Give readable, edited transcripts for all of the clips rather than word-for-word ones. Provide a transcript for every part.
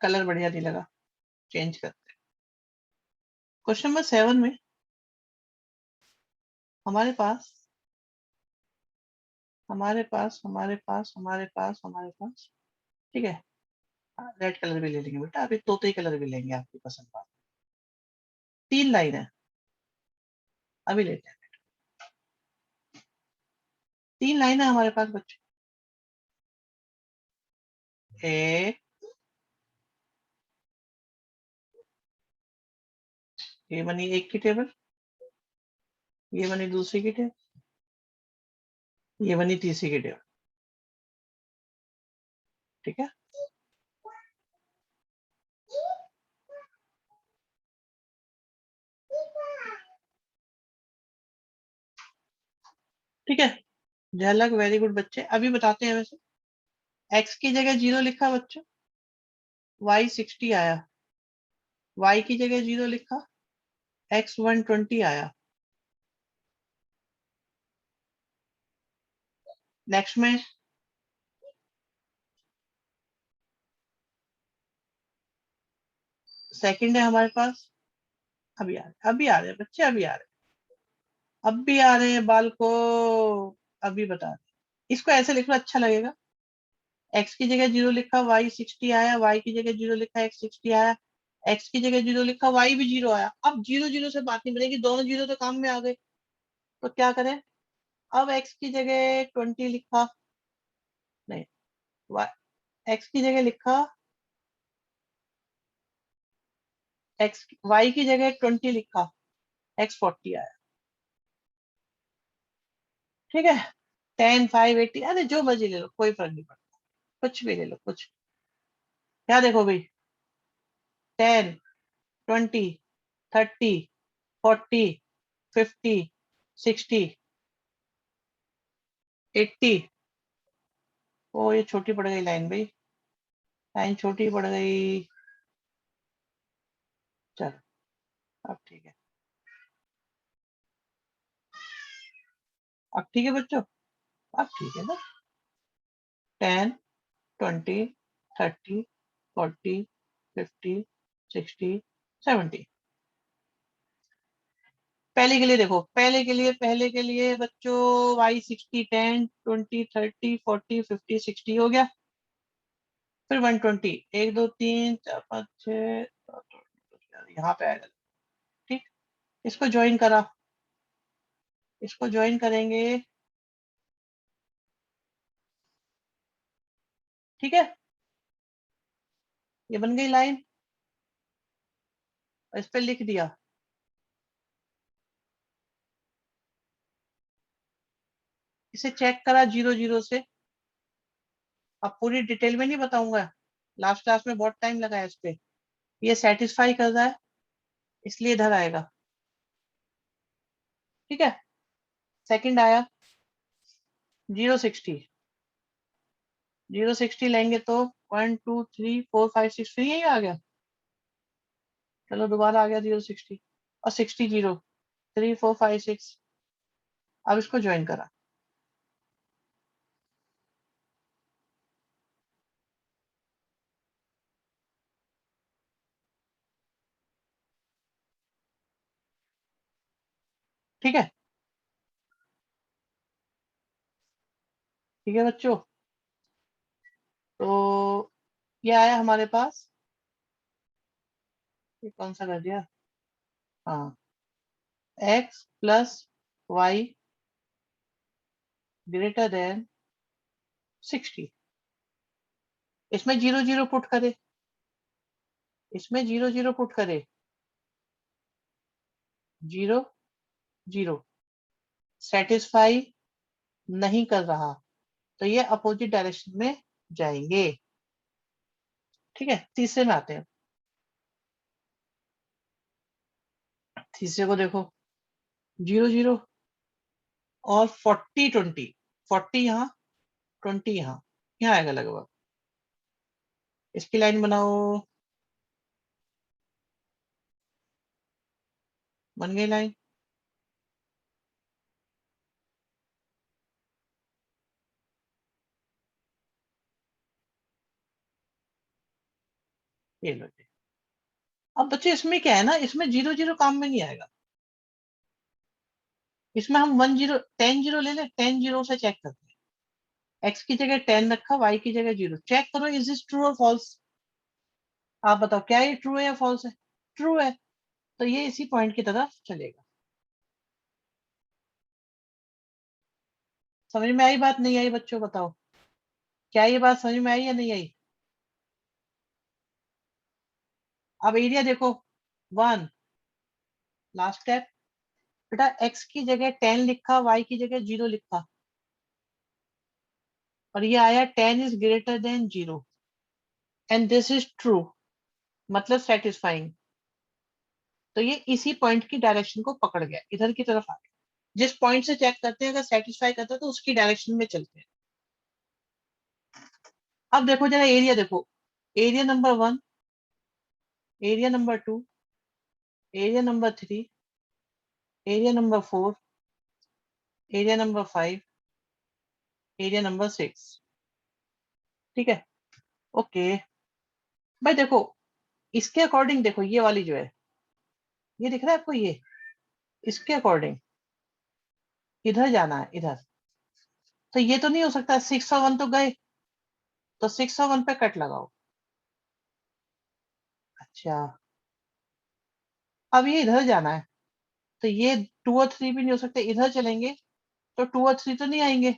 Colour बढ़िया नहीं लगा, चेंज करते। क्वेश्चन नंबर 7 में हमारे पास हमारे पास हमारे पास हमारे पास हमारे पास ठीक है, रेड कलर भी ले लेंगे बेटा, अभी तोते कलर भी लेंगे आपकी पसंद का। 3 लाइन है, अभी लेते हैं। 3 लाइन है हमारे पास बच्चों। एक, ये बनी एक की टेबल, ये बनी दूसरी की टेबल, ये बनी तीसरी की टेबल। ठीक है, ठीक है। झलक, वेरी गुड बच्चे। अभी बताते हैं वैसे, एक्स की जगह 0 लिखा बच्चों, वाई 60 आया। वाई की जगह 0 लिखा, एक्स 120 आया। नेक्स्ट में सेकंड है हमारे पास, अभी आ रहे हैं बच्चे, अभी आ रहे हैं, अब भी आ रहे हैं बाल को। अभी बता रहे हैं। इसको ऐसे लिखना अच्छा लगेगा, एक्स की जगह 0 लिखा, वाई 60 आया। वाई की जगह 0 लिखा, एक्स 60 आया। एक्स की जगह 0 लिखा, वाई भी 0 आया। अब 0 0 से बात नहीं बनेगी, दोनों 0 तो काम में आ गए। तो क्या करें, अब एक्स की जगह 20 लिखा, नहीं, एक्स की जगह लिखा, एक्स वाई की जगह 20 लिखा, एक्स 40 आया। ठीक है, 10, 5, 80, अरे जो मर्जी ले लो, कोई फर्क नहीं पड़ता, कुछ भी ले लो कुछ। क्या देखो भाई, 10, 20, 30, 40, 50, 60, 80। ओ ये छोटी पड़ गई लाइन भाई, लाइन छोटी पड़ गई। चलो, अब ठीक है, अब ठीक है बच्चों, अब ठीक है ना। 10, 20, 30, 40, 50, 60, 70। पहले के लिए बच्चों, वाई 60, 10, 20, 30, 40, 50, 60 हो गया। फिर 120, 1, 2, 3, 4, 5, 6, यहाँ पे आएगा। ठीक, इसको ज्वाइन करा, इसको ज्वाइन करेंगे। ठीक है, ये बन गई लाइन, और इस पे लिख दिया। इसे चेक करा 0 0 से। अब पूरी डिटेल में नहीं बताऊंगा, लास्ट क्लास में बहुत टाइम लगा है इस पे। ये सेटिस्फाई कर रहा है, इसलिए इधर आएगा। ठीक है, सेकंड आया 0 60। 0 60 लेंगे तो 1 2 3 4 5 6, फिर यही आ गया। चलो दोबारा आ गया 0 60, और 60 0, 3 4 5 6। अब इसको ज्वाइन करा। ठीक है, ठीक है बच्चों, तो ये आया हमारे पास, ये कौन सा कर दिया, हाँ, X plus Y greater than 60। इसमें 0 0 पुट करे, इसमें 0 0 पुट करे, 0 0 सेटिस्फाई नहीं कर रहा, तो ये अपोजिट डायरेक्शन में जाएंगे। ठीक है, तीसरे में आते हैं। तीसरे को देखो, 0 0 और 40 20, 40 यहाँ, 20 यहाँ, यहाँ आएगा लगभग। इसकी लाइन बनाओ, बन गई लाइन। ये लो जी। अब बच्चे इसमें क्या है ना, इसमें 0 0 काम में नहीं आएगा। इसमें हम 1 0 10 0 ले लें, 10 0 से चेक करते हैं। x की जगह 10 रखा, y की जगह 0, चेक करो इज दिस ट्रू और फॉल्स। आप बताओ क्या ये ट्रू है या फॉल्स है? ट्रू है, तो ये इसी पॉइंट की तरफ चलेगा। समझ में आई बात, नहीं आई बच्चों बताओ? क्या ये बात समझ में आई या नहीं आई? अब एरिया देखो, 1, लास्ट स्टेप। बेटा x की जगह 10 लिखा, y की जगह 0 लिखा, और ये आया 10 is greater than 0 and this is true, मतलब सेटिस्फाइंग। तो ये इसी पॉइंट की डायरेक्शन को पकड़ गया, इधर की तरफ आ गया। जिस पॉइंट से चेक करते हैं, अगर सेटिस्फाई करता है तो उसकी डायरेक्शन में चलते हैं। अब देखो जरा एरिया देखो, area number 1, area number 2, area number 3, area number 4, area number 5, area number 6। ठीक है, ओके। भाई देखो, इसके अकॉर्डिंग देखो, ये वाली जो है, ये दिख रहा है आपको, ये इसके अकॉर्डिंग इधर जाना है, इधर। तो ये तो नहीं हो सकता, 6 और 1 तो गए, तो 6 और 1 पे कट लगाओ। अच्छा, अब ये इधर जाना है, तो ये 2 और 3 भी नहीं हो सकते, इधर चलेंगे तो 2 और 3 तो नहीं आएंगे,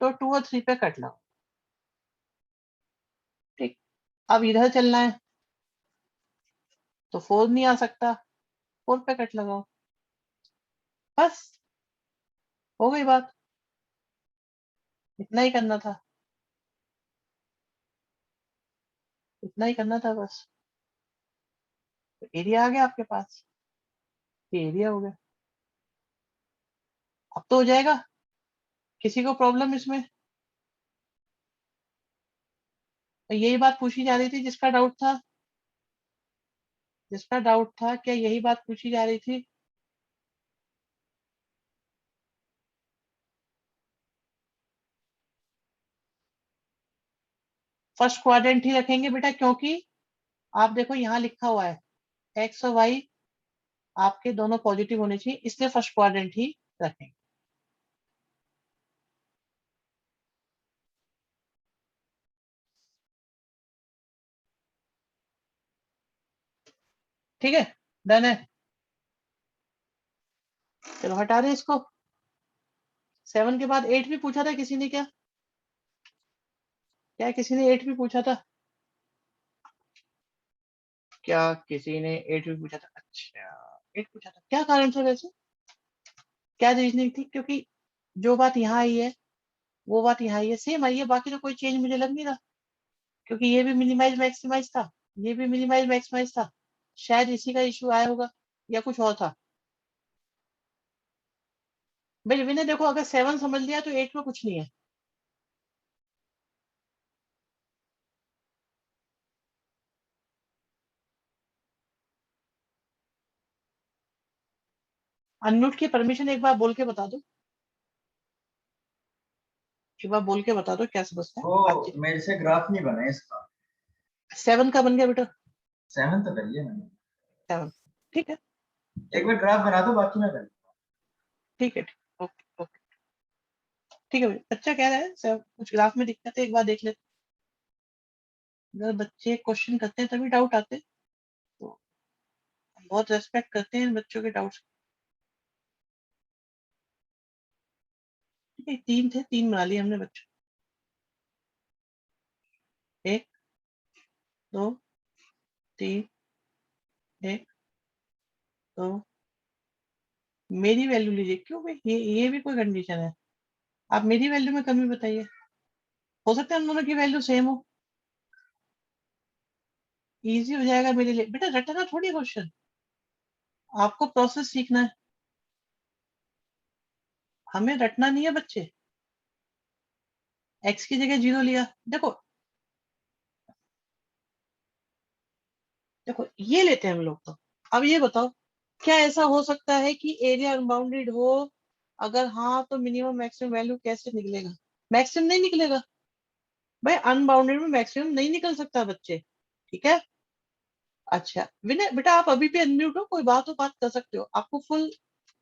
तो 2 और 3 पे कट लगाओ। ठीक, अब इधर चलना है तो 4 नहीं आ सकता, 4 पे कट लगाओ। बस, हो गई बात, इतना ही करना था, इतना ही करना था बस। तो एरिया आ गया आपके पास, ये एरिया हो गया। अब तो हो जाएगा, किसी को प्रॉब्लम इसमें? तो यही बात पूछी जा रही थी, जिसका डाउट था, जिसका डाउट था, क्या यही बात पूछी जा रही थी? फर्स्ट क्वाड्रेंट ही रखेंगे बेटा, क्योंकि आप देखो यहाँ लिखा हुआ है एक्स और वाई आपके दोनों पॉजिटिव होने चाहिए, इसलिए फर्स्ट क्वाड्रेंट ही रखेंगे। ठीक है, डन है। चलो हटा रहे इसको। 7 के बाद 8 भी पूछा था किसी ने क्या? क्या किसी ने 8 भी पूछा था? क्या किसी ने 8 भी पूछा था? अच्छा, 8 पूछा था, क्या कारण था वैसे? क्या रीजनिंग थी? क्योंकि जो बात यहाँ आई है वो बात यहाँ आई है, सेम आई है, बाकी तो कोई चेंज मुझे लग नहीं रहा। क्योंकि ये भी मिनिमाइज मैक्सिमाइज था, ये भी मिनिमाइज मैक्सिमाइज था, शायद इसी का इशू आया होगा, या कुछ और था। भाई विनय देखो, अगर 7 समझ लिया तो 8 में कुछ नहीं है। अनम्यूट की परमिशन एक बार बोल के बता दो, एक बार बोल के बता दो क्या समझता है वो बातचीत। मेरे से ग्राफ नहीं बना है इसका। 7 का बन गया बेटा? 7 तो कर लिया मैंने। 7, ठीक है, एक चलो, बार ग्राफ बना दो, बाकी मैं कर। ठीक है, ठीक, ओके ओके, ठीक है भाई। बच्चा कह रहा है सर कुछ ग्राफ में दिक्कत है, एक बार देख लेते। अगर बच्चे क्वेश्चन करते हैं तभी डाउट आते हैं, तो हम बहुत रेस्पेक्ट करते हैं बच्चों के डाउट्स। ठीक है, 3 थे, 3 बना लिए हमने बच्चों। 1 2 3, 1 2। मेरी वैल्यू लीजिए, क्यों भाई, ये भी कोई कंडीशन है? आप मेरी वैल्यू में कमी बताइए, हो सकता है हम दोनों की वैल्यू सेम हो, इजी हो जाएगा मेरे लिए। बेटा रटना थोड़ी क्वेश्चन, आपको प्रोसेस सीखना है, हमें रटना नहीं है बच्चे। एक्स की जगह 0 लिया, देखो देखो ये लेते हैं हम लोग तो। अब ये बताओ, क्या ऐसा हो सकता है कि एरिया अनबाउंडेड हो? अगर हाँ, तो मिनिमम मैक्सिमम वैल्यू कैसे निकलेगा? मैक्सिमम नहीं निकलेगा भाई, अनबाउंडेड में मैक्सिमम नहीं निकल सकता बच्चे। ठीक है। अच्छा विनय बेटा, आप अभी भी अनम्यूट हो, कोई बात हो बात कर सकते हो, आपको फुल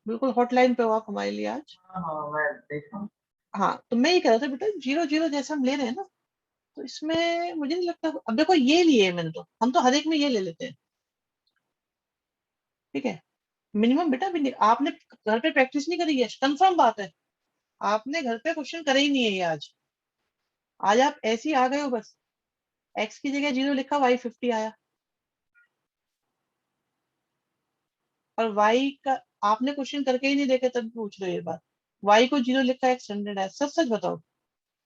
बिल्कुल हॉटलाइन पे हो आप हमारे लिए आज। हाँ हाँ मैं देख रहा हूँ। हाँ तो मैं ये कह रहा था बेटा, जीरो जीरो जैसे हम ले रहे हैं ना, तो इसमें मुझे नहीं लगता, अब देखो ये लिए मैंने, तो हम तो हर एक में ये ले लेते हैं, ठीक है। मिनिमम बेटा आपने घर पे प्रैक्टिस नहीं करी है, कंफर्म बात है, आपने घर पे क्वेश्चन करे ही नहीं है ये आज। आज आप ऐसे ही आ गए हो बस, एक्स की जगह जीरो लिखा, वाई 50 आया, और वाई का आपने क्वेश्चन करके ही नहीं देखे तब पूछ रहे हो ये बात। वाई को जीरो लिखा, एक्स 100 है, सच सच बताओ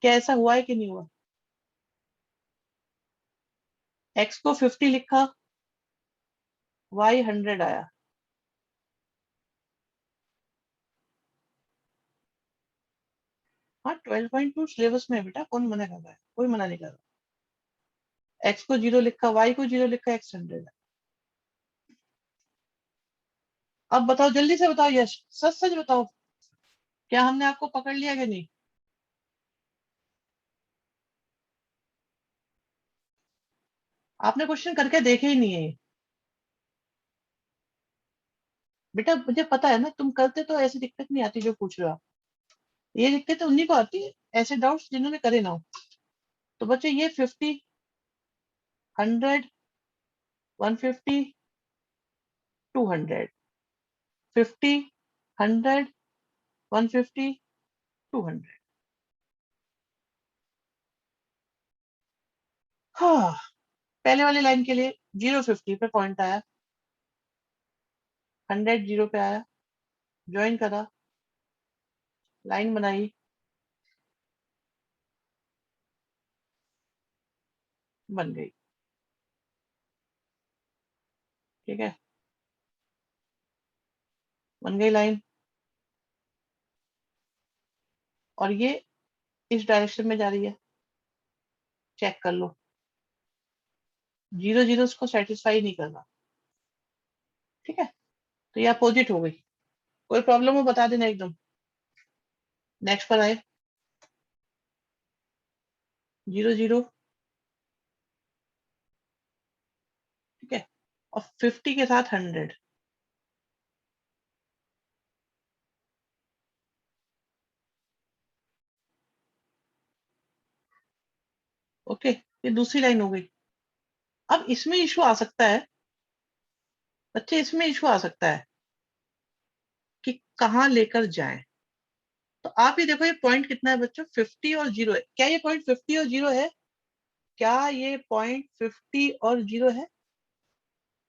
क्या ऐसा हुआ है कि नहीं हुआ। एक्स को 50 लिखा, वाई 100 आया। हाँ 12.2 सिलेबस में है बेटा, कौन मना कर रहा है, कोई मना नहीं कर रहा। एक्स को जीरो लिखा, वाई को जीरो लिखा, एक्स 100 है। अब बताओ जल्दी से बताओ यश, सच सच बताओ, क्या हमने आपको पकड़ लिया कि नहीं। आपने क्वेश्चन करके देखे ही नहीं है ये। बेटा मुझे पता है ना, तुम करते तो ऐसी दिक्कत नहीं आती जो पूछ रहे हो आप, ये दिक्कत तो उन्हीं को आती है, ऐसे डाउट्स जिन्होंने करे ना हो। तो बच्चे ये 50, 100, 150, 200, 50, 100, 150, 200। हाँ पहले वाली लाइन के लिए जीरो 50 पे पॉइंट आया, 100 जीरो पे आया, ज्वाइन करा, लाइन बनाई, बन गई, ठीक है, बन गई लाइन। और ये इस डायरेक्शन में जा रही है, चेक कर लो, जीरो जीरो उसको सेटिस्फाई नहीं कर रहा, ठीक है। तो ये अपोजिट हो गई, कोई प्रॉब्लम हो बता देना एकदम। नेक्स्ट पर आए, जीरो जीरो, ठीक है, और 50 के साथ 100, ओके, ये दूसरी लाइन हो गई। अब इसमें इशू आ सकता है बच्चे, इसमें इशू आ सकता है कि कहाँ लेकर जाएं। तो आप ये देखो, ये पॉइंट कितना है बच्चों, 50 और जीरो है, क्या ये पॉइंट 50 और जीरो है, क्या ये पॉइंट 50 और जीरो है।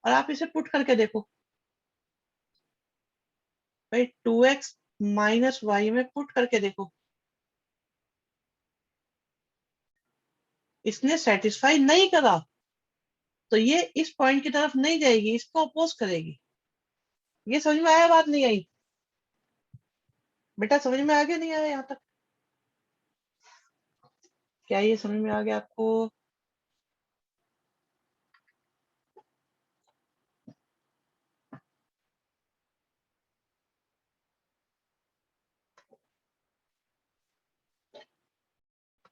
और आप इसे पुट करके देखो भाई, 2x माइनस वाई में पुट करके देखो, इसने सेटिस्फाई नहीं करा, तो ये इस पॉइंट की तरफ नहीं जाएगी, इसको अपोज करेगी। ये समझ में आया, बात नहीं आई बेटा, समझ में आ गया नहीं आया यहाँ तक, क्या ये समझ में आ गया आपको।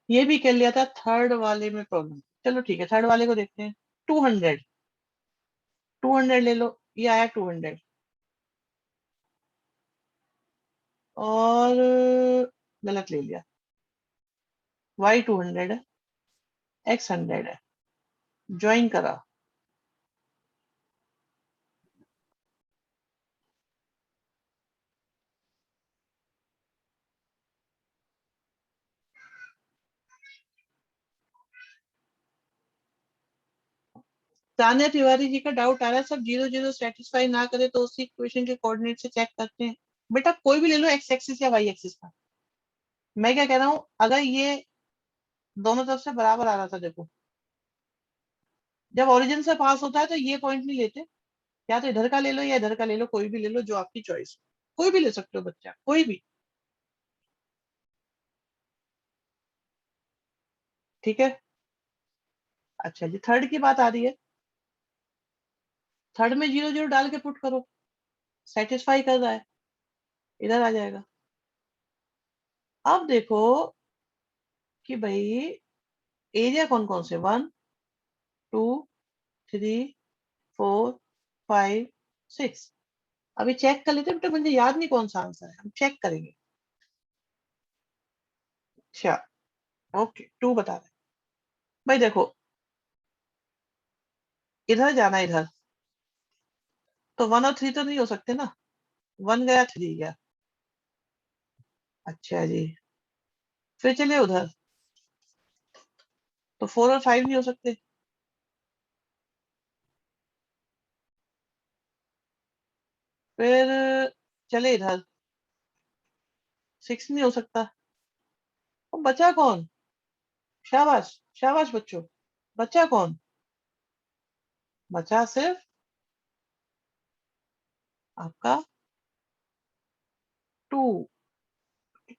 ये भी कर लिया था थर्ड वाले में प्रॉब्लम, चलो ठीक है, थर्ड वाले को देखते हैं। 200, 200 ले लो, ये आया 200, और गलत ले लिया, वाई 200 है, एक्स 100 है, ज्वाइन करा, तान्या तिवारी जी का डाउट आ रहा है, सब जीरो जीरो सेटिस्फाई ना करे तो उसी इक्वेशन के कोऑर्डिनेट से चेक करते हैं। बेटा कोई भी ले लो, एक्स एक्सिस या वाई एक्सिस का। मैं क्या कह रहा हूँ, अगर ये दोनों तरफ से बराबर आ रहा था, देखो जब ओरिजिन से पास होता है तो ये पॉइंट नहीं लेते, या तो इधर का ले लो या इधर का ले लो, कोई भी ले लो जो आपकी चॉइस, कोई भी ले सकते हो बच्चा, कोई भी, ठीक है। अच्छा जी, थर्ड की बात आ रही है, थर्ड में जीरो जीरो डाल के पुट करो, सेटिस्फाई कर रहा है, इधर आ जाएगा। अब देखो कि भाई एरिया कौन कौन से, 1, 2, 3 4 5 6। अभी चेक कर लेते हैं बेटा, मुझे याद नहीं कौन सा आंसर है, हम चेक करेंगे। अच्छा ओके 2 बता रहे हैं। भाई देखो, इधर जाना इधर, तो 1 और 3 तो नहीं हो सकते ना, 1 गया 3 गया। अच्छा जी, फिर चलिए उधर, तो 4 और 5 नहीं हो सकते। फिर चले इधर, 6 नहीं हो सकता। अब बचा कौन? शाबाश शाबाश बच्चों, बचा कौन? बचा सिर्फ आपका 2,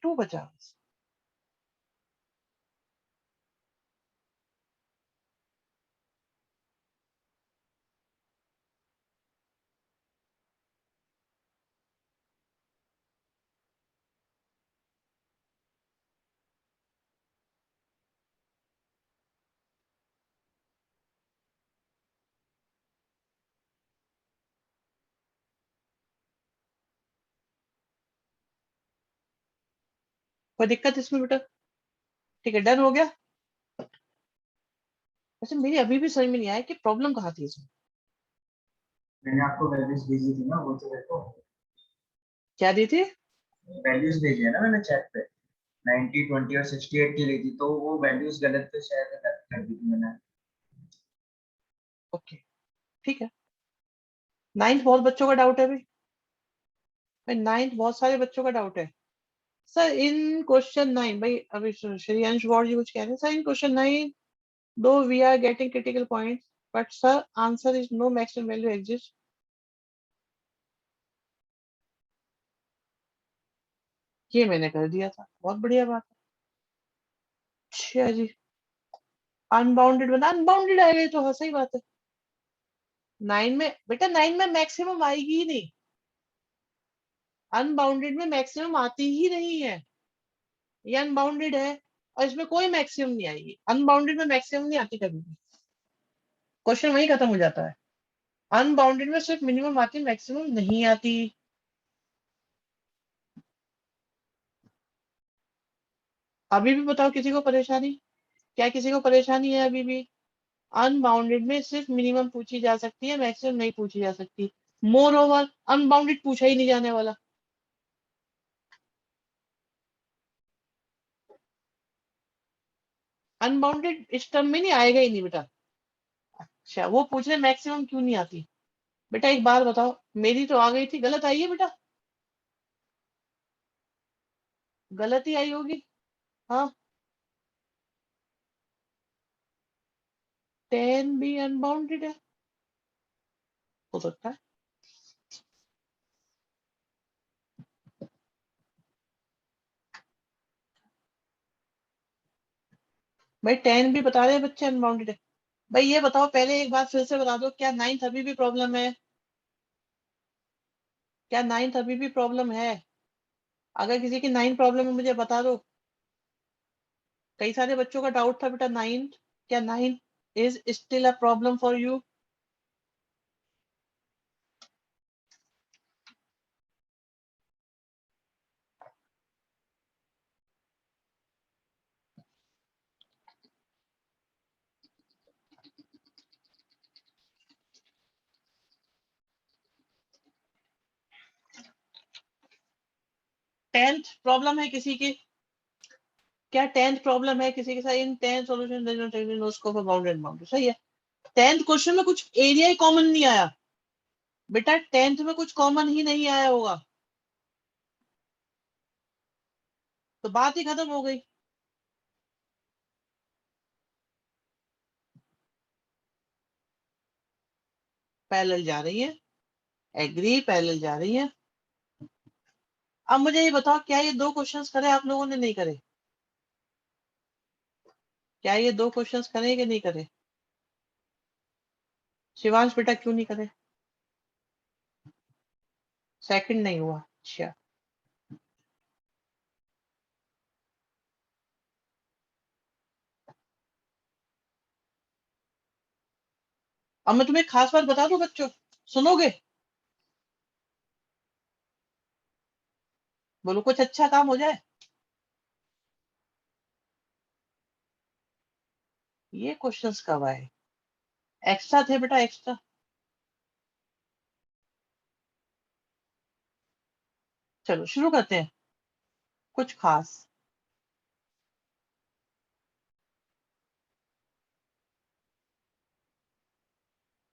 2 बचा बस। कोई दिक्कत इसमें बेटा? ठीक है, डन हो गया। वैसे मेरी अभी भी समझ में नहीं आया कि प्रॉब्लम कहाँ थी इसमें। मैंने आपको वैल्यूज भेजी थी ना, वो तो देखो। क्या दी थी? वैल्यूज भेजी है ना मैंने चैट पे, 90 20 और 68 की ली थी, तो वो वैल्यूज गलत थे शायद, कर दी थी मैंने। ओके ठीक है। 9th बहुत बच्चों का डाउट है भाई, 9th बहुत सारे बच्चों का डाउट है। सर इन क्वेश्चन 9 भाई, अभी श्रेयांश गौड़ जी कुछ कह रहे हैं, सर इन क्वेश्चन 9 दो we are getting critical point, but sir answer is no maximum value exist. ये मैंने कर दिया था, बहुत बढ़िया बात है। अच्छा जी, अनबाउंडेड बना, अनबाउंडेड आएगा, ये तो हाँ सही बात है। 9 में बेटा, 9 में मैक्सिमम आएगी ही नहीं, अनबाउंडेड में मैक्सिमम आती ही नहीं है। ये अनबाउंडेड है और इसमें कोई मैक्सिमम नहीं आएगी, अनबाउंडेड में मैक्सिमम नहीं आती कभी भी। क्वेश्चन वही खत्म हो जाता है। अनबाउंडेड में सिर्फ मिनिमम आती, मैक्सिमम नहीं आती। अभी भी बताओ किसी को परेशानी? क्या किसी को परेशानी है अभी भी? अनबाउंडेड में सिर्फ मिनिमम पूछी जा सकती है, मैक्सिमम नहीं पूछी जा सकती। मोर ओवर अनबाउंडेड पूछा ही नहीं जाने वाला। अनबाउंडेड इस टर्म में नहीं आएगा ही नहीं बेटा। अच्छा वो पूछ रहे मैक्सिमम क्यों नहीं आती। बेटा एक बात बताओ, मेरी तो आ गई थी, गलत आई है बेटा? गलत ही आई होगी। हाँ, 10 भी अनबाउंडेड है, हो सकता है। भाई 10 भी बता रहे हैं बच्चे अनबाउंडेड है। भाई ये बताओ पहले एक बार फिर से बता दो, क्या 9th अभी भी प्रॉब्लम है? क्या 9th अभी भी प्रॉब्लम है? अगर किसी की 9th प्रॉब्लम है मुझे बता दो। कई सारे बच्चों का डाउट था बेटा 9th, क्या 9th is still a problem for you? 10th problem है किसी की? क्या 10th प्रॉब्लम है किसी के साथ? In 10 solution no scope for bounded boundary, सही है। 10th क्वेश्चन में कुछ एरिया ही कॉमन नहीं आया बेटा, 10th में कुछ कॉमन ही नहीं आया होगा, तो बात ही खत्म हो गई। पैरेलल जा रही है, एग्री, पैरेलल जा रही है। अब मुझे ये बताओ, क्या ये दो क्वेश्चंस करे आप लोगों ने? नहीं करे? क्या ये दो क्वेश्चंस करे कि नहीं करे? शिवांश बेटा क्यों नहीं करे? सेकंड नहीं हुआ, अच्छा। अब मैं तुम्हें खास बात बता दूं बच्चों, सुनोगे? बोलो कुछ अच्छा काम हो जाए। ये क्वेश्चंस कब आए? एक्स्ट्रा थे बेटा, एक्स्ट्रा। चलो शुरू करते हैं। कुछ खास।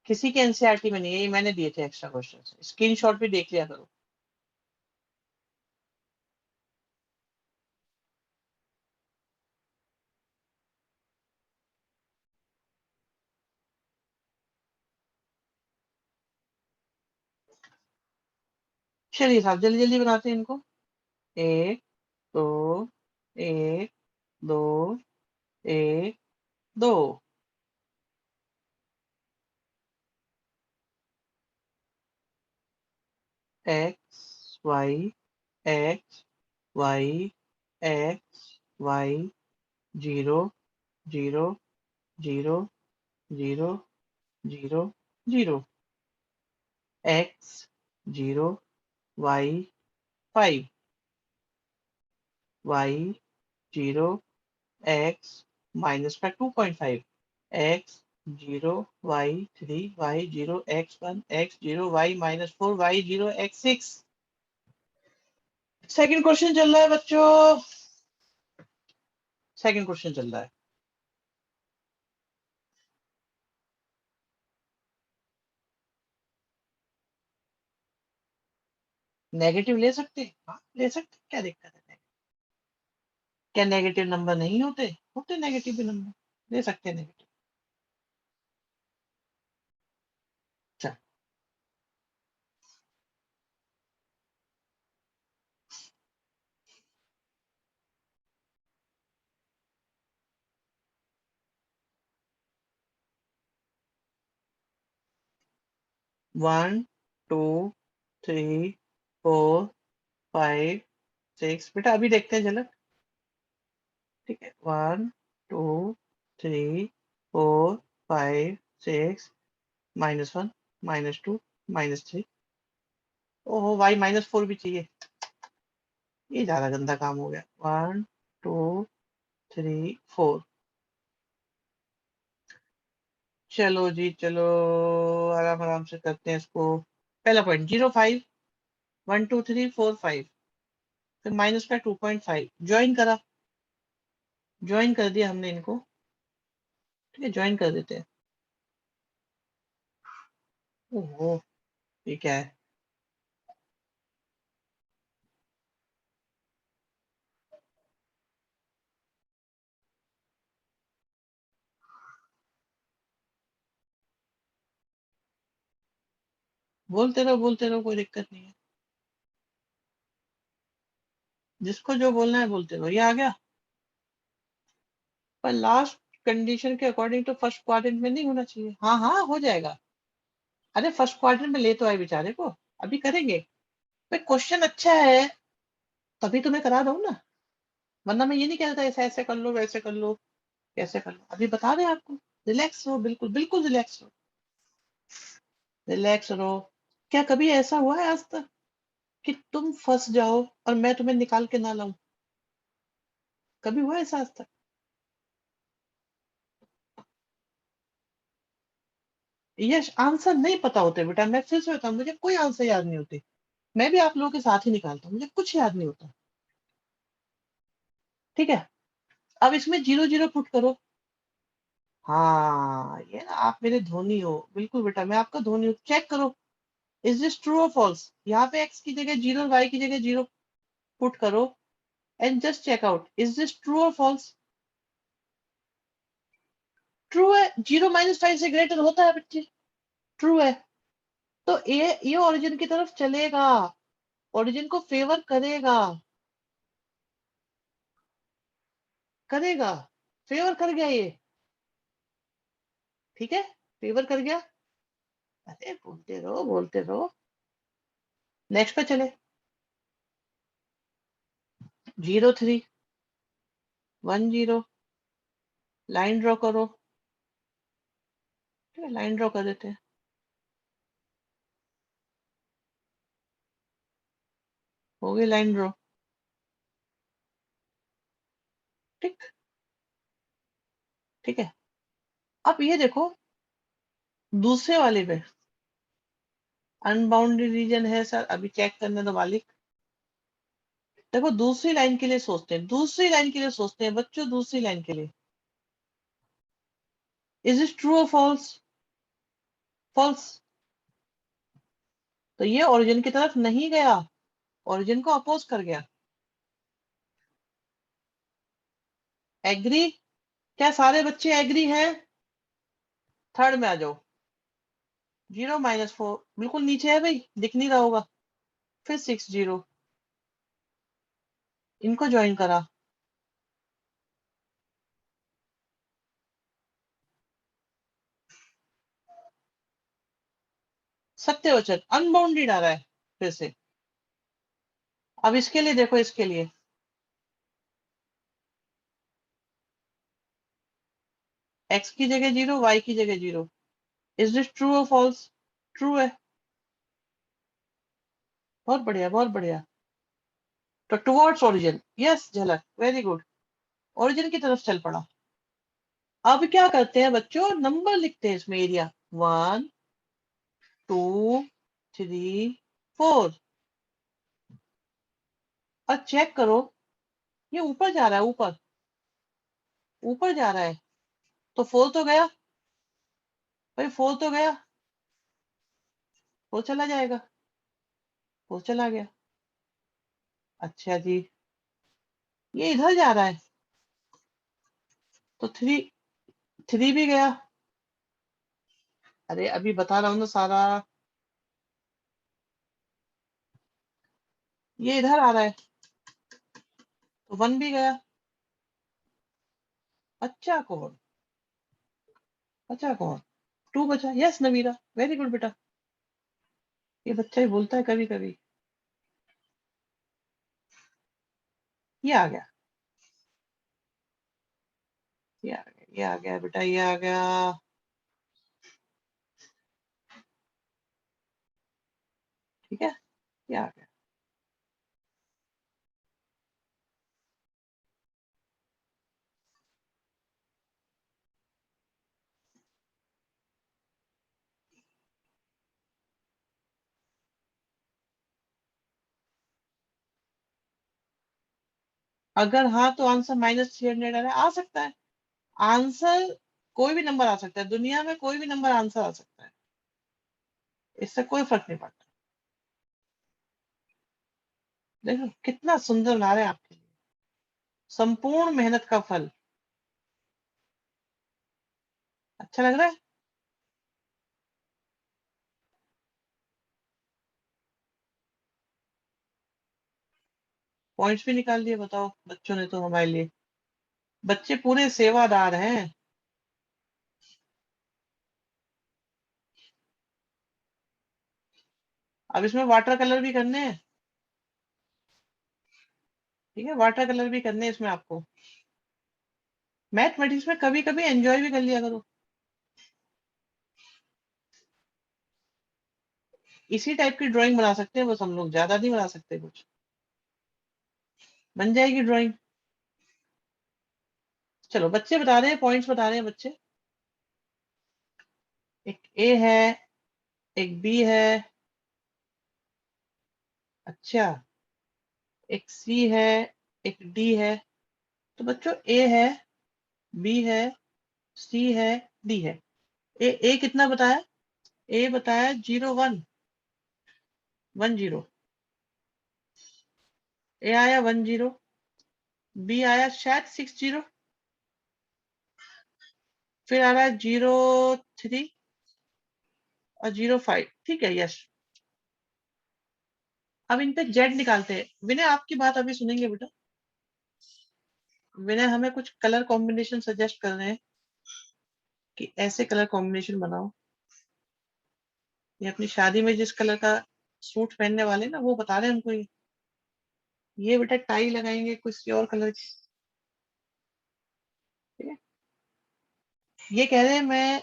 किसी के एनसीईआरटी में नहीं है, ये मैंने दिए थे एक्स्ट्रा क्वेश्चन, स्क्रीनशॉट भी देख लिया करो। चलिए साहब जल्दी जल्दी बनाते हैं इनको। एक, दो, एक, दो, एक, दो। X Y, X Y, X Y, 0 0 0 0 0 0, X 0 Y 5, Y 0 X minus का 2.5, X 0 Y 3, Y 0 X 1, X 0 Y minus 4, Y 0 X 6। Second question चल रहा है बच्चों, सेकंड क्वेश्चन चल रहा है। नेगेटिव ले सकते हैं? हाँ ले सकते, क्या दिक्कत है? क्या नेगेटिव नंबर नहीं होते? होते नेगेटिव नंबर, ले सकते हैं नेगेटिव। चल 1 2 3 4 5 6, बेटा अभी देखते हैं झलक। ठीक है, 1 2 3 4 5 6, -1 -2 -3। ओहो वाई -4 भी चाहिए, ये ज्यादा गंदा काम हो गया। 1 2 3 4। चलो जी चलो, आराम आराम से करते हैं इसको। पहला पॉइंट 0 5 1 2 3 4 5, फिर माइनस का 2.5, ज्वाइन करा, ज्वाइन कर दिया हमने इनको। ठीक है, ज्वाइन कर देते हैं। ओहो ये क्या है? बोलते रहो, कोई दिक्कत नहीं है। जिसको जो बोलना है बोलते रहो। ये आ गया, पर लास्ट कंडीशन के अकॉर्डिंग तो फर्स्ट क्वाड्रेंट में नहीं होना चाहिए। हाँ हाँ हो जाएगा। अरे फर्स्ट क्वाड्रेंट में ले तो आए बेचारे को, अभी करेंगे। भाई क्वेश्चन अच्छा है तभी तो मैं करा रहा हूँ ना, वरना मैं ये नहीं कह रहा था ऐसे ऐसे कर लो वैसे कर लो कैसे कर लो। अभी बता रहे हैं आपको, रिलैक्स रहो, बिल्कुल बिल्कुल रिलैक्स रहो, रिलैक्स रहो। क्या कभी ऐसा हुआ है आज तक कि तुम फंस जाओ और मैं तुम्हें निकाल के ना लाऊं? कभी हुआ है ऐसा आज तक? यस, आंसर नहीं पता होते बेटा, मैं फिर से बताऊं, मुझे कोई आंसर याद नहीं होते। मैं भी आप लोगों के साथ ही निकालता हूँ, मुझे कुछ याद नहीं होता। ठीक है, अब इसमें 0 0 पुट करो। हाँ ये ना, आप मेरे धोनी हो, बिल्कुल बेटा मैं आपका धोनी हूँ। चेक करो, इज दिस ट्रू और फॉल्स? यहाँ पे x की जगह 0, y की जगह 0 पुट करो and just check out, is this true और फॉल्स? ट्रू है, 0 - 5 से ग्रेटर होता है बच्चे, ट्रू है। तो ये ओरिजिन की तरफ चलेगा, ओरिजिन को फेवर करेगा, करेगा, फेवर कर गया ये। ठीक है, फेवर कर गया। अरे बोलते रहो बोलते रहो। नेक्स्ट पे चले। 0 3 1 0, लाइन ड्रॉ करो, ठीक है, लाइन ड्रॉ कर देते हैं। हो गई लाइन ड्रॉ। ठीक, ठीक है। अब ये देखो दूसरे वाले पे अनबाउंडेड रीजन है सर, अभी चेक करने दो मालिक। देखो दूसरी लाइन के लिए सोचते हैं, दूसरी लाइन के लिए सोचते हैं बच्चों, दूसरी लाइन के लिए। इज इट ट्रू और फॉल्स? फॉल्स। तो ये ओरिजिन की तरफ नहीं गया, ओरिजिन को अपोज कर गया। एग्री? क्या सारे बच्चे एग्री हैं? थर्ड में आ जाओ। 0 - 4 बिल्कुल नीचे है भाई, दिख नहीं रहा होगा। फिर 6 0, इनको ज्वाइन करा। सत्यवचन अनबाउंडेड आ रहा है फिर से। अब इसके लिए देखो, इसके लिए x की जगह 0, y की जगह 0। इज दिस ट्रू और फॉल्स? ट्रू है। बहुत बढ़िया, बहुत बढ़िया। तो टुवर्ड्स ओरिजिन, यस झलक, वेरी गुड। ओरिजिन की तरफ चल पड़ा। अब क्या करते हैं बच्चों, नंबर लिखते हैं इसमें, एरिया 1 2 3 4। और चेक करो, ये ऊपर जा रहा है, ऊपर ऊपर जा रहा है। तो 4 तो गया भाई, 4 तो गया, 4 चला जाएगा, 4 चला गया। अच्छा जी, ये इधर जा रहा है, तो 3 भी गया। अरे अभी बता रहा हूं ना सारा। ये इधर आ रहा है, तो 1 भी गया। अच्छा कौन? अच्छा कौन? 2 बचा। यस नवीरा, वेरी गुड बेटा। ये बच्चा ही बोलता है कभी कभी। ये आ गया, ये आ गया, ये आ गया बेटा, ये आ गया। ठीक है, ये आ गया। अगर हाँ तो आंसर -300 आ सकता है। आंसर कोई भी नंबर आ सकता है, दुनिया में कोई भी नंबर आंसर आ सकता है, इससे कोई फर्क नहीं पड़ता। देखो कितना सुंदर बना रहे हैं आपके लिए, संपूर्ण मेहनत का फल। अच्छा लग रहा है? पॉइंट्स भी निकाल दिए, बताओ बच्चों ने तो हमारे लिए। बच्चे पूरे सेवादार हैं। अब इसमें वाटर कलर भी करने हैं। ठीक है, वाटर कलर भी करने हैं इसमें आपको। मैथमेटिक्स में कभी कभी एंजॉय भी कर लिया करो। इसी टाइप की ड्राइंग बना सकते हैं, बस हम लोग ज्यादा नहीं बना सकते कुछ। बन जाएगी ड्राइंग। चलो बच्चे बता रहे हैं, पॉइंट्स बता रहे हैं बच्चे। एक ए है, एक बी है। अच्छा, एक सी है, एक डी है। तो बच्चों ए है, बी है, सी है, डी है। ए कितना बताया? ए बताया 0 1 1 0। ए आया 1 0। बी आया शायद 6 0। फिर आ रहा है 0 3 और 0 5। ठीक है, यस। अब इन पे जेड निकालते हैं। विनय आपकी बात अभी सुनेंगे बेटा। विनय हमें कुछ कलर कॉम्बिनेशन सजेस्ट कर रहे हैं कि ऐसे कलर कॉम्बिनेशन बनाओ। ये अपनी शादी में जिस कलर का सूट पहनने वाले ना, वो बता रहे हैं हमको। ये बेटा टाई लगाएंगे किसी और कलर की। ठीक है, ये कह रहे हैं मैं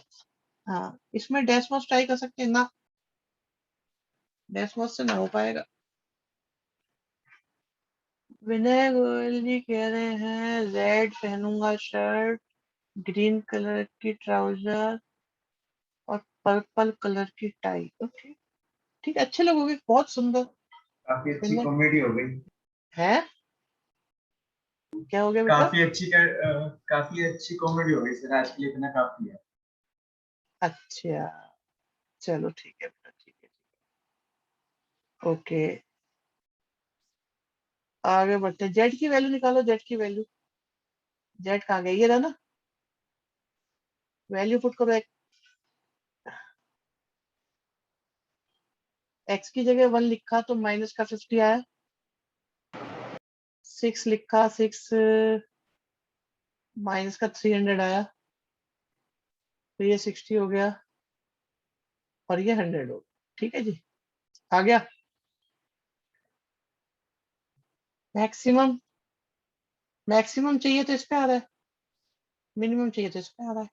हाँ, इसमें डैशमोड ट्राई कर सकते हैं ना, डैशमोड से ना हो पाएगा। विनय गोयल जी कह रहे हैं रेड पहनूंगा शर्ट, ग्रीन कलर की ट्राउजर और पर्पल कलर की टाई। ओके, ठीक, अच्छे लगोगे, बहुत सुंदर। काफी अच्छी विनय कॉमेडी हो गई। है, क्या हो गया बेटा? काफी अच्छी कॉमेडी हो गई सर, आज के लिए इतना काफी है। अच्छा, चलो ठीक है बेटा, ठीक है, ओके। आगे बढ़ते हैं, जेड की वैल्यू निकालो, जेड की वैल्यू। जेड कहाँ गया, ये रहा ना, वैल्यू पुट करो। एक्स की जगह 1 लिखा तो माइनस का 50 आया, 6 लिखा, 6 माइनस का 300 आया, तो ये 60 हो गया और ये 100 हो गया। ठीक है जी, आ गया। मैक्सिमम, मैक्सिमम चाहिए तो इस पे आ रहा है, मिनिमम चाहिए तो इस पे आ रहा है।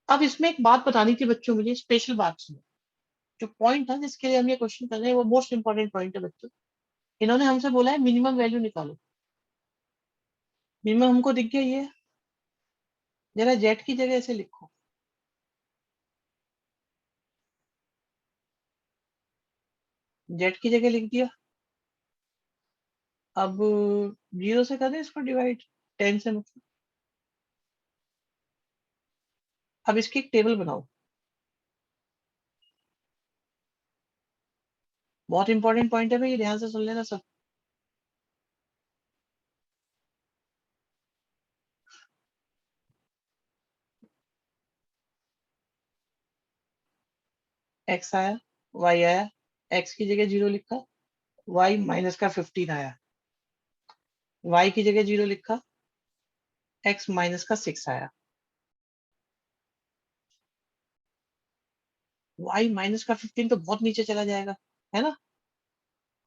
अब इसमें एक बात बतानी थी बच्चों, मुझे स्पेशल बात सुनो। जो पॉइंट है जिसके लिए हम ये क्वेश्चन कर रहे हैं वो मोस्ट इंपॉर्टेंट पॉइंट है बच्चों। इन्होंने हमसे बोला है मिनिमम वैल्यू निकालो। मिनिमम हमको दिख गया ये, जरा जेड की जगह ऐसे लिखो, जेड की जगह लिख दिया। अब 0 से कर दें इसको डिवाइड, 10 से मतलब। अब इसकी एक टेबल बनाओ, बहुत इंपॉर्टेंट पॉइंट है भाई, ध्यान से सुन लेना सब। एक्स आया, वाई आया, एक्स की जगह 0 लिखा, वाई माइनस का 15 आया, वाई की जगह 0 लिखा, एक्स माइनस का 6 आया, वाई माइनस का 15 तो बहुत नीचे चला जाएगा, है ना,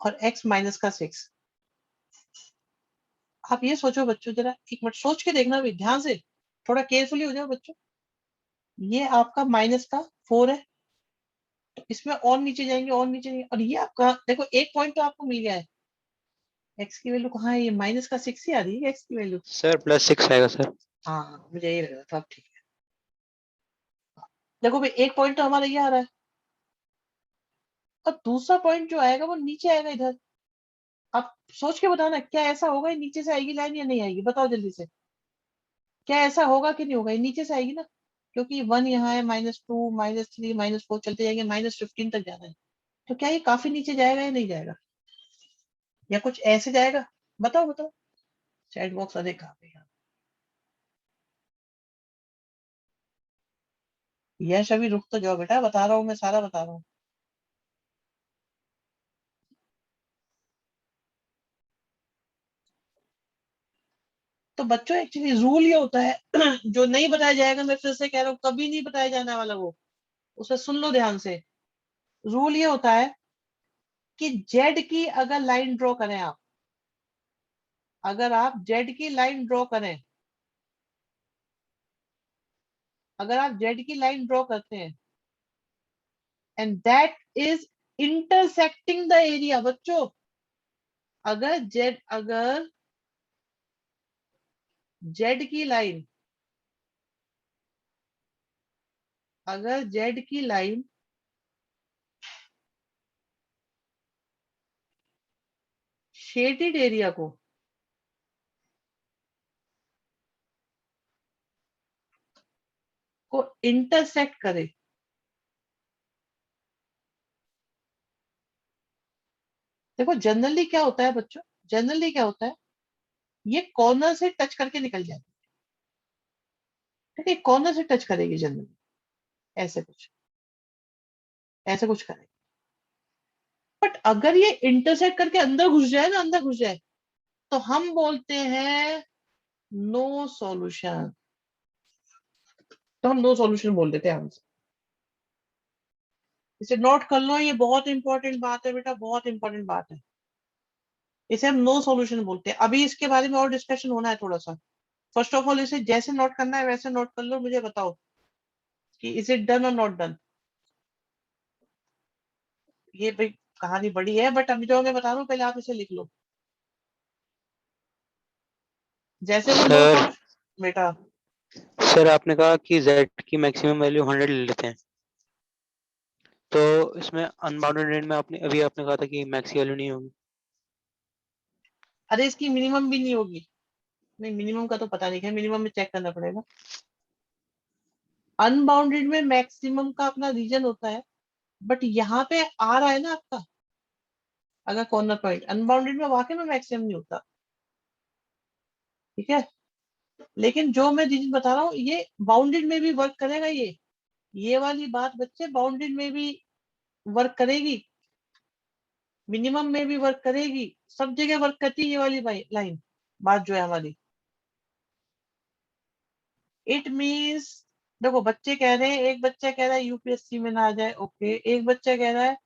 और एक्स माइनस का 6। आप ये सोचो बच्चों, जरा एक मिनट सोच के देखना भी ध्यान से, थोड़ा केयरफुली हो जाओ बच्चों। ये आपका माइनस का 4 है, तो इसमें और नीचे जाएंगे, और नीचे जाएंगे, और ये आपका देखो एक पॉइंट तो आपको मिल गया है। एक्स की वैल्यू कहाँ है, ये माइनस का 6 ही आ रही है एक्स की वैल्यू। सर +6 आएगा सर। हाँ, मुझे यही लग रहा था, अब ठीक है। देखो भाई एक पॉइंट तो हमारा ये आ रहा है, और दूसरा पॉइंट जो आएगा वो नीचे आएगा इधर। आप सोच के बताना, क्या ऐसा होगा ये नीचे से आएगी लाइन या नहीं आएगी, बताओ जल्दी से। क्या ऐसा होगा कि नहीं होगा, ये नीचे से आएगी ना, क्योंकि 1 यहाँ है, -2 -3 -4 चलते जाएंगे, -15 तक जाना है। तो क्या ये काफी नीचे जाएगा या नहीं जाएगा, या कुछ ऐसे जाएगा, बताओ बताओ। चैट बॉक्स अधिक आ गई। यश अभी रुक तो जाओ बेटा, बता रहा हूँ मैं, सारा बता रहा हूँ। तो बच्चों एक्चुअली रूल ये होता है जो नहीं बताया जाएगा, मैं फिर से कह रहा हूँ, कभी नहीं बताया जाने वाला वो, उसे सुन लो ध्यान से। रूल ये होता है कि जेड की अगर लाइन ड्रॉ करें आप, अगर आप जेड की लाइन ड्रॉ करें, अगर आप जेड की लाइन ड्रॉ करते हैं and that is intersecting the area, बच्चों अगर जेड की लाइन, अगर जेड की लाइन शेडेड एरिया को इंटरसेक्ट करे, देखो जनरली क्या होता है बच्चों, जनरली क्या होता है, ये कॉर्नर से टच करके निकल जाती है, ठीक है, कॉर्नर से टच करेगी जनरली, ऐसे कुछ, ऐसे कुछ करेगी। बट अगर ये इंटरसेक्ट करके अंदर घुस जाए ना, अंदर घुस जाए, तो हम बोलते हैं नो सॉल्यूशन, तो हम नो सॉल्यूशन बोल देते हैं आंसर। इसे नोट कर लो, ये बहुत इंपॉर्टेंट बात है बेटा, बहुत इंपॉर्टेंट बात है। इसे हम नो सॉल्यूशन बोलते हैं। अभी इसके बारे में और डिस्कशन होना है थोड़ा सा। फर्स्ट ऑफ ऑल इसे जैसे नोट करना है वैसे नोट कर लो, मुझे बताओ कि इज इट डन और नॉट डन। ये भाई कहानी बड़ी है, बट अभी जो मैं बता रहा हूँ पहले आप इसे लिख लो। जैसे वो नो सर सॉल्यूशन बेटा। सर आपने कहा कि z की मैक्सिमम वैल्यू 100 ले लेते हैं, तो इसमें अनबाउंडेड रेंज में आपने कहा था कि मैक्स की वैल्यू नहीं होगी। अरे इसकी मिनिमम भी नहीं होगी। नहीं, मिनिमम का तो पता नहीं है, मिनिमम में चेक करना पड़ेगा। अनबाउंडेड में मैक्सिमम का अपना रीजन होता है, बट यहाँ पे आ रहा है ना आपका, अगर कॉर्नर पॉइंट अनबाउंडेड में वाकई में मैक्सिमम नहीं होता। ठीक है, लेकिन जो मैं रीजन बता रहा हूँ ये बाउंडेड में भी वर्क करेगा। ये वाली बात बच्चे बाउंडेड में भी वर्क करेगी, मिनिमम में भी वर्क करेगी, सब जगह वर्क करती है ये वाली लाइन। बात जो है हमारी, इट मीन्स, देखो बच्चे कह रहे हैं, एक बच्चा कह रहा है यूपीएससी में ना आ जाए, ओके। एक बच्चा कह रहा है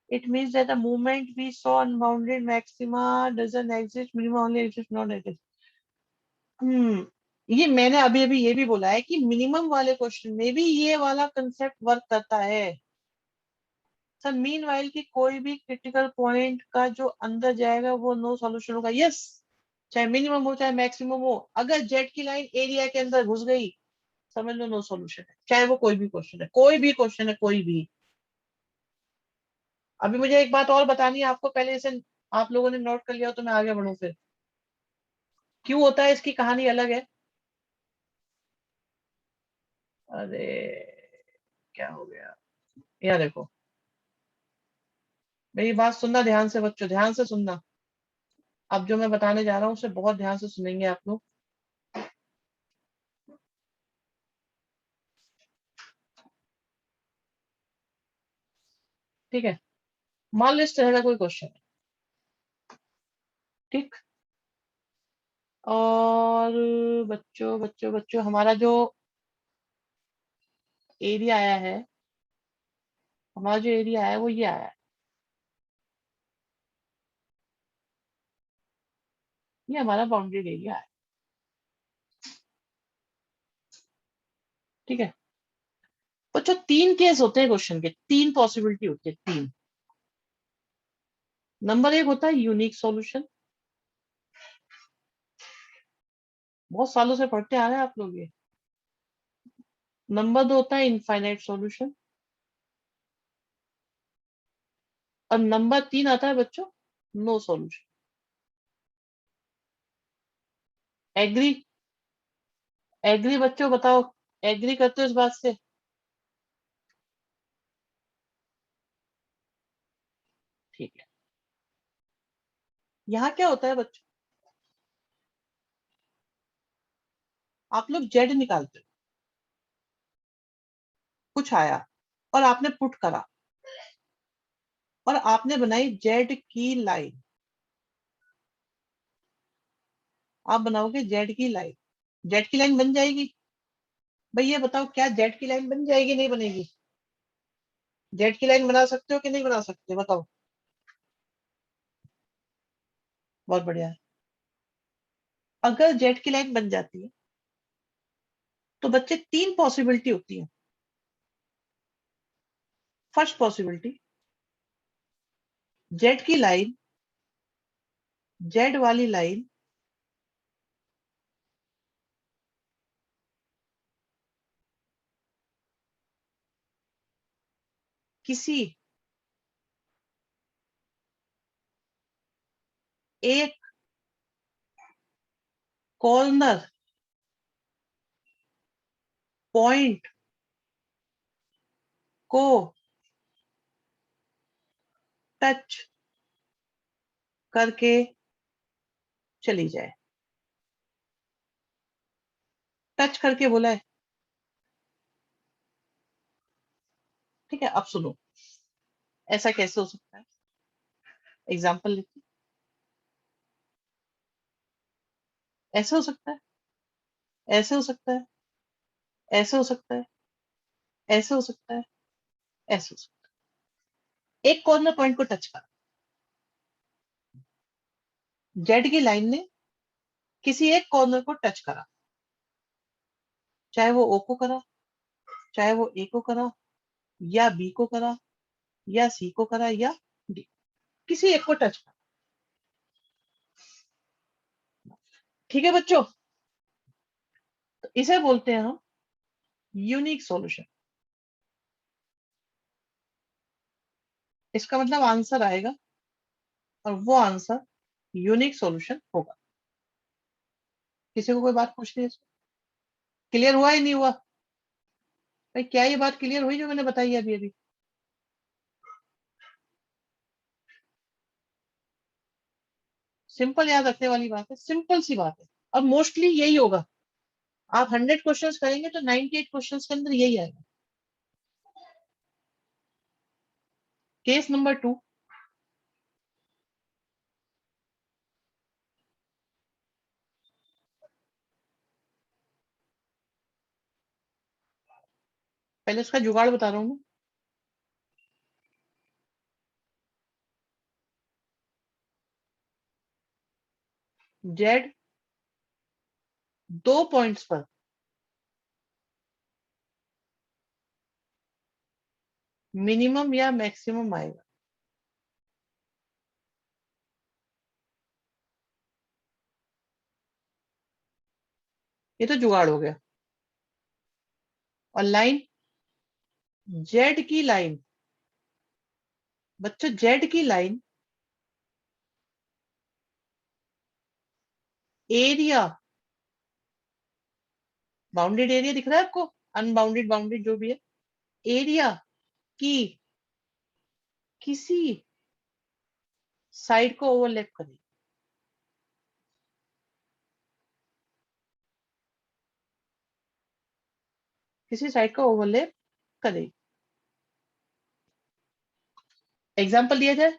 it means that the moment we saw unbounded maxima doesn't exist, minimum only exist, not exist. ये मैंने अभी अभी ये भी बोला है कि मिनिमम वाले क्वेश्चन में भी ये वाला कंसेप्ट वर्क करता है। सर मीन वाइल की कोई भी क्रिटिकल पॉइंट का जो अंदर जाएगा वो नो सॉल्यूशन होगा। यस, चाहे मिनिमम हो चाहे मैक्सिमम हो, अगर जेड की लाइन एरिया के अंदर घुस गई, समझ लो नो सॉल्यूशन है, चाहे वो कोई भी क्वेश्चन है, कोई भी क्वेश्चन है, कोई भी। अभी मुझे एक बात और बतानी है आपको, पहले इसे आप लोगों ने नोट कर लिया हो तो मैं आगे बढ़ूं फिर। क्यों होता है इसकी कहानी अलग है। अरे क्या हो गया, यार देखो, मेरी बात सुनना ध्यान से बच्चों, ध्यान से सुनना। अब जो मैं बताने जा रहा हूँ उसे बहुत ध्यान से सुनेंगे आप लोग। ठीक है, मान लो इस तरह का कोई क्वेश्चन है, ठीक। और बच्चों बच्चों बच्चों हमारा जो एरिया आया है, हमारा जो एरिया है वो ये आया है, ये हमारा बाउंड्री एरिया है। ठीक है बच्चों, तीन केस होते हैं क्वेश्चन के, तीन पॉसिबिलिटी होती है, तीन। नंबर एक होता है यूनिक सॉल्यूशन, बहुत सालों से पढ़ते आ रहे हैं आप लोग ये। नंबर दो होता है इनफाइनाइट सॉल्यूशन, और नंबर तीन आता है बच्चों नो सॉल्यूशन। एग्री? एग्री बच्चों, बताओ, एग्री करते हो इस बात से? ठीक है, यहाँ क्या होता है बच्चों, आप लोग जेड निकालते हो, कुछ आया और आपने पुट करा, और आपने बनाई जेड की लाइन। आप बनाओगे जेड की लाइन, जेड की लाइन बन जाएगी। भाई ये बताओ क्या जेड की लाइन बन जाएगी, नहीं बनेगी? जेड की लाइन बना सकते हो कि नहीं बना सकते, बताओ। बहुत बढ़िया है। अगर जेड की लाइन बन जाती है तो बच्चे तीन पॉसिबिलिटी होती है। फर्स्ट पॉसिबिलिटी, जेड की लाइन, जेड वाली लाइन किसी एक कॉर्नर पॉइंट को टच करके चली जाए। टच करके बोला है, ठीक है। अब सुनो, ऐसा कैसे हो सकता है, एग्जाम्पल लेते हैं। ऐसे हो सकता है, ऐसे हो सकता है, ऐसे हो सकता है, ऐसे हो सकता है, ऐसे हो सकता है। एक कॉर्नर पॉइंट को टच करा, जेड की लाइन ने किसी एक कॉर्नर को टच करा, चाहे वो ओ को करा, चाहे वो ए को करा या बी को करा या सी को करा या डी, किसी एक को टच करा। ठीक है बच्चों, तो इसे बोलते हैं हम यूनिक सॉल्यूशन। इसका मतलब आंसर आएगा और वो आंसर यूनिक सॉल्यूशन होगा। किसी को कोई बात पूछनी है? क्लियर हुआ ही नहीं हुआ? भाई क्या ये बात क्लियर हुई जो मैंने बताई है अभी अभी? सिंपल याद रखने वाली बात है, सिंपल सी बात है, और मोस्टली यही होगा। आप 100 क्वेश्चंस करेंगे तो 98 क्वेश्चंस के अंदर यही आएगा। केस नंबर 2, पहले इसका जुगाड़ बता रहा हूं मैं। जेड 2 पॉइंट्स पर मिनिमम या मैक्सिमम आएगा। ये तो जुगाड़ हो गया। और लाइन, जेड की लाइन, बच्चों जेड की लाइन एरिया, बाउंडेड एरिया दिख रहा है आपको, अनबाउंडेड बाउंडेड जो भी है, एरिया की किसी साइड को ओवरलैप करेगी। किसी साइड को ओवरलैप करेगी। एग्जाम्पल दिया जाए,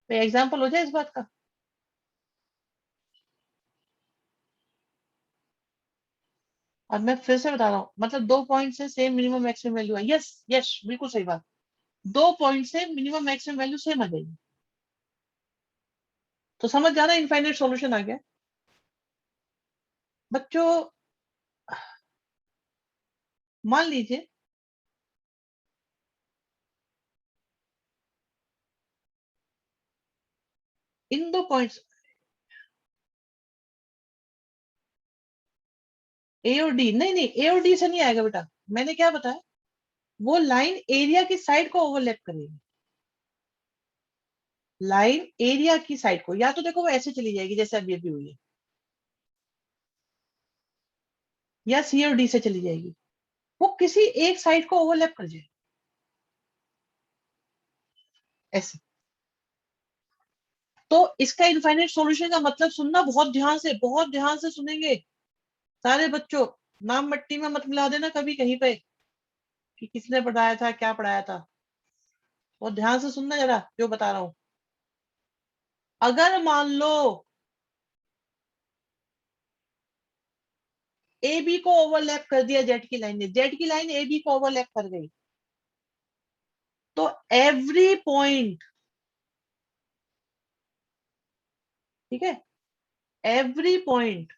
एग्जाम्पल हो जाए इस बात का। और मैं फिर से बता रहा हूँ, मतलब 2 पॉइंट से सेम मिनिमम मैक्सिमम वैल्यू है। यस यस, बिल्कुल सही बात। 2 पॉइंट से मिनिमम मैक्सिमम वैल्यू सेम आ जाएगी। तो समझ जाना, इनफाइनाइट सॉल्यूशन आ गया बच्चों। मान लीजिए इन 2 पॉइंट्स ए और डी, नहीं नहीं, ए और डी से नहीं आएगा बेटा। मैंने क्या बताया, वो लाइन एरिया की साइड को ओवरलैप करेगी। लाइन एरिया की साइड को, या तो देखो वो ऐसे चली जाएगी जैसे अभी अभी हुई है, या सी और डी से चली जाएगी, वो किसी एक साइड को ओवरलैप कर जाए ऐसे। तो इसका इनफाइनाइट सॉल्यूशन का मतलब सुनना बहुत ध्यान से, बहुत ध्यान से सुनेंगे सारे बच्चों। नाम मट्टी में मत मिला देना कभी कहीं पे कि किसने पढ़ाया था, क्या पढ़ाया था। बहुत ध्यान से सुनना जरा जो बता रहा हूं। अगर मान लो ए बी को ओवरलैप कर दिया जेड की लाइन ने, जेड की लाइन ए बी को ओवरलैप कर गई, तो एवरी पॉइंट, ठीक है, every point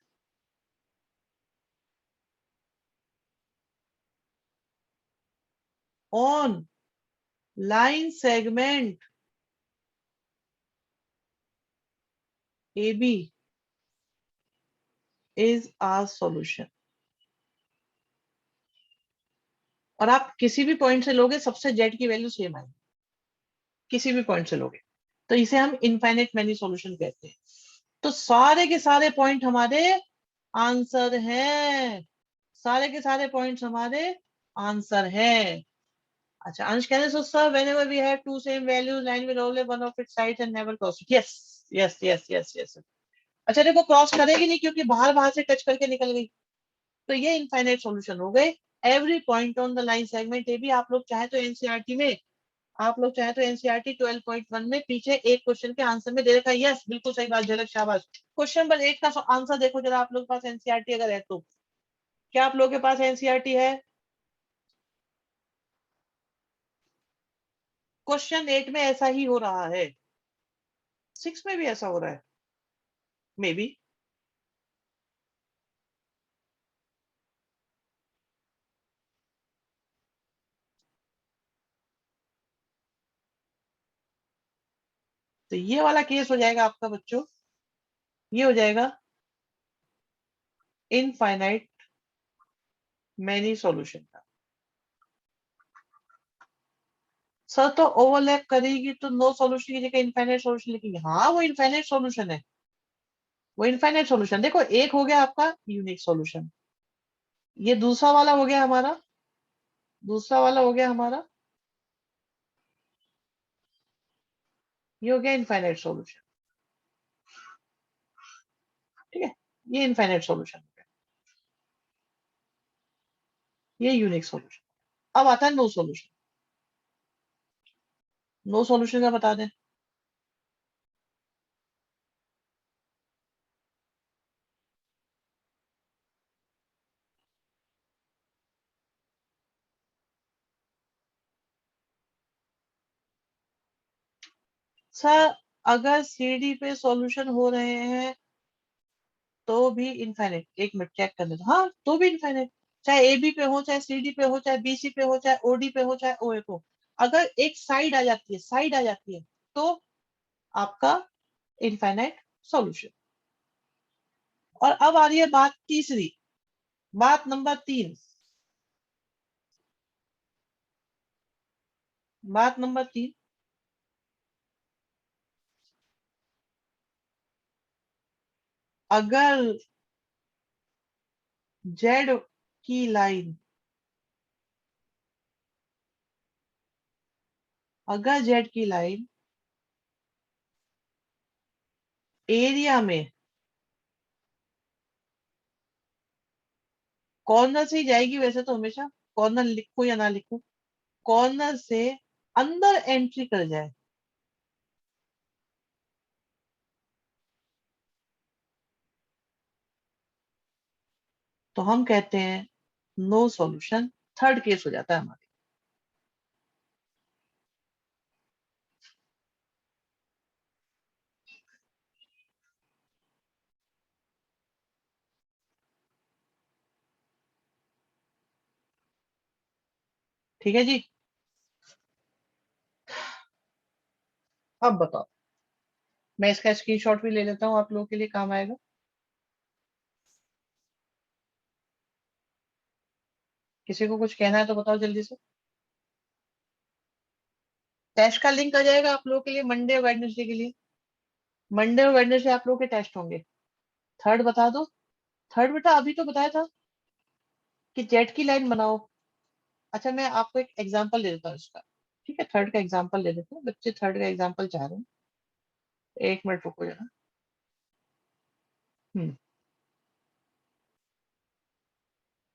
on line segment A B is our solution. और आप किसी भी पॉइंट से लोगे, सबसे जेड की वैल्यू सेम आएगी, किसी भी पॉइंट से लोगे, तो इसे हम इनफाइनाइट मैनी सॉल्यूशन कहते हैं। तो सारे के सारे पॉइंट हमारे आंसर हैं, सारे के सारे पॉइंट्स हमारे आंसर हैं। अच्छा, अंश कहने so sir whenever we have two same values line will only one of its sides and never cross it. Yes yes yes yes yes। अच्छा देखो, क्रॉस करेगी नहीं क्योंकि बाहर बाहर से टच करके निकल गई। तो ये इनफाइनाइट सॉल्यूशन हो गए। Every point on the line segment A B. आप लोग चाहे तो एनसीईआरटी में, आप लोग चाहे तो एनसीईआरटी 12.1 में पीछे एक क्वेश्चन के आंसर में दे रखा है। यस बिल्कुल सही बात, झलक शाबाश। क्वेश्चन नंबर 8 का आंसर देखो जरा, आप लोग के पास एनसीईआरटी अगर है तो। क्या आप लोगों के पास एनसीईआरटी है? क्वेश्चन 8 में ऐसा ही हो रहा है, 6 में भी ऐसा हो रहा है मे बी। तो ये वाला केस हो जाएगा आपका बच्चों, ये हो जाएगा इनफाइनाइट मैनी सॉल्यूशन का। सर तो ओवरलैप करेगी तो नो सॉल्यूशन की जगह इनफाइनाइट सॉल्यूशन लिखेंगे। हाँ वो इनफाइनाइट सॉल्यूशन है, वो इनफाइनाइट सॉल्यूशन। देखो एक हो गया आपका यूनिक सॉल्यूशन, ये दूसरा वाला हो गया हमारा, दूसरा वाला हो गया हमारा, ये हो गया इनफाइनाइट सॉल्यूशन। ठीक है, ये इनफाइनाइट सॉल्यूशन हो गया, ये यूनिक सॉल्यूशन। अब आता है नो सॉल्यूशन। नो सॉल्यूशन का बता दें। सर अगर सीडी पे सॉल्यूशन हो रहे हैं तो भी इनफाइनाइट, एक मिनट चेक करने दो, हाँ तो भी इनफाइनाइट, चाहे ए बी पे हो, चाहे सी डी पे हो, चाहे बी सी पे हो, चाहे ओडी पे हो, चाहे ओ ए पे हो, अगर एक साइड आ जाती है, साइड आ जाती है तो आपका इनफाइनाइट सॉल्यूशन। और अब आ रही है बात तीसरी, बात नंबर 3, बात नंबर 3, अगर जेड की लाइन, अगर जेड की लाइन एरिया में कॉर्नर से ही जाएगी, वैसे तो हमेशा कॉर्नर लिखो या ना लिखो, कॉर्नर से अंदर एंट्री कर जाए तो हम कहते हैं नो सॉल्यूशन। थर्ड केस हो जाता है हमारे। ठीक है जी, अब बताओ, मैं इसका स्क्रीनशॉट भी ले लेता हूँ, आप लोगों के लिए काम आएगा। किसी को कुछ कहना है तो बताओ जल्दी से। टेस्ट का लिंक आ जाएगा आप लोगों के लिए मंडे और वेडनेसडे के लिए, मंडे और वेडनेसडे आप लोगों के टेस्ट होंगे। थर्ड बता दो। थर्ड बेटा अभी तो बताया था कि जेट की लाइन बनाओ। अच्छा मैं आपको एक एग्जांपल दे देता हूँ इसका। ठीक है, थर्ड का एग्जांपल दे देते हैं, बच्चे थर्ड का एग्जांपल चाह रहे हैं। एक मिनट रुको जरा। हम्म,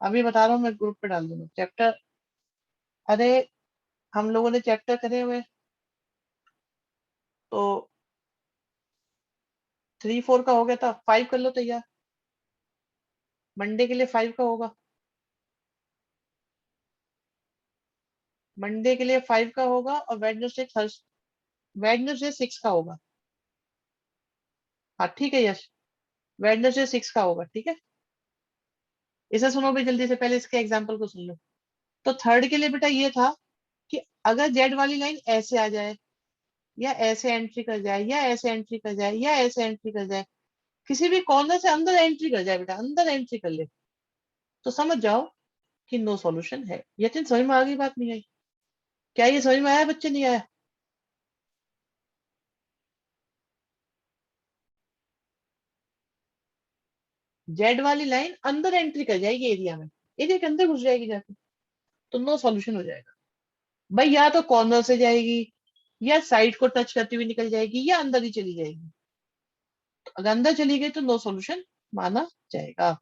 अभी बता रहा हूँ, मैं ग्रुप पे डाल दूंगा चैप्टर। अरे हम लोगों ने चैप्टर करे हुए, तो 3 4 का हो गया था, 5 कर लो तैयार, मंडे के लिए 5 का होगा, मंडे के लिए 5 का होगा, और वेडनेसडे थर्स, वेडनेसडे 6 का होगा। हाँ ठीक है यश, वेडनेसडे 6 का होगा। ठीक है, इसे सुनो भी जल्दी से, पहले इसके एग्जाम्पल को सुन लो। तो थर्ड के लिए बेटा ये था कि अगर जेड वाली लाइन ऐसे आ जाए, या ऐसे एंट्री कर जाए, या ऐसे एंट्री कर जाए, या ऐसे एंट्री कर जाए, किसी भी कॉर्नर से अंदर एंट्री कर जाए बेटा, अंदर एंट्री कर ले, तो समझ जाओ कि नो सॉल्यूशन है। यतिन समझ में आ गई बात, नहीं आई? क्या ये समझ में आया बच्चे, नहीं आया? जेड वाली लाइन अंदर एंट्री कर जाएगी एरिया में, एरिया के अंदर घुस जाएगी जाके, तो नो सॉल्यूशन हो जाएगा भाई। या तो कॉर्नर से जाएगी, या साइड को टच करती हुई निकल जाएगी, या अंदर ही चली जाएगी। तो अगर अंदर चली गई तो नो सॉल्यूशन माना जाएगा।